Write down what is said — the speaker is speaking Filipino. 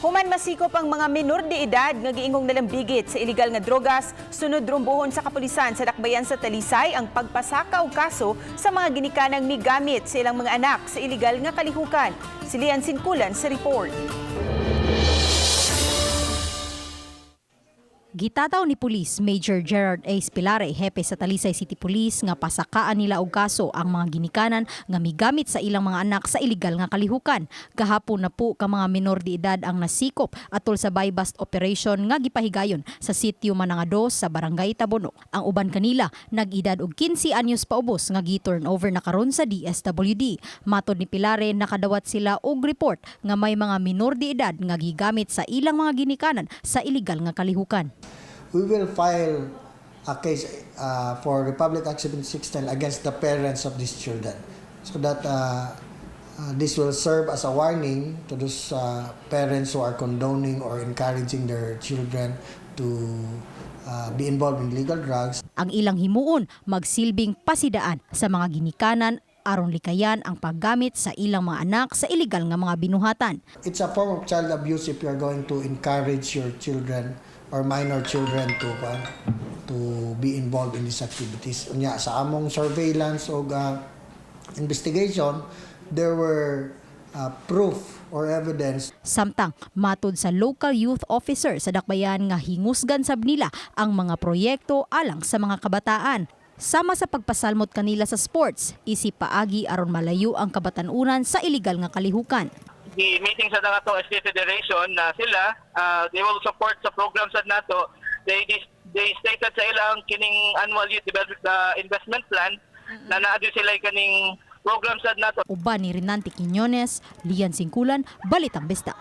Human masikop ang mga minor de edad nga giingong nalambigit sa iligal nga drogas, sunod rumbuhon sa kapulisan sa dakbayan sa Talisay ang pagpasaka og kaso sa mga ginikanang migamit sa ilang mga anak sa iligal nga kalihukan. Si Lian Sinkulan sa report. Gitataw ni Police Major Gerard A. Spilare, hepe sa Talisay City Police, nga pasakaan nila og kaso ang mga ginikanan nga migamit sa ilang mga anak sa iligal nga kalihukan. Gahapon na po ka mga minor de edad ang nasikop atol sa buy-bust operation nga gipahigayon sa sitio Manangados sa Barangay Tabono. Ang uban kanila nag-edad og 15 anyos paubos nga gi-turnover na karon sa DSWD. Matod ni Pilare, nakadawat sila og report nga may mga minor de edad nga gigamit sa ilang mga ginikanan sa iligal nga kalihukan. We will file a case for Republic Act 7610 against the parents of these children, so that this will serve as a warning to those parents who are condoning or encouraging their children to be involved in illegal drugs. Ang ilang himuon magsilbing pasidaan sa mga ginikanan aron likayan ang paggamit sa ilang mga anak sa iligal nga mga binuhatan. It's a form of child abuse if you are going to encourage your children or minor children to be involved in these activities. Unya, sa among surveillance o investigation, there were proof or evidence. Samtang matod sa local youth officer sa dakbayan nga hingusgan sab nila ang mga proyekto alang sa mga kabataan. Sama sa pagpasalmot kanila sa sports, isip paagi aron malayo ang kabatanunan sa iligal nga kalihukan. The meeting sa nato State Federation na sila they will support sa programs sa nato. They stated sa ilang kining annual youth investment plan na naa sila kaning programs sa nato. Uban ni Renante Quiñones, Lian Sinkulan, Balitang Besta.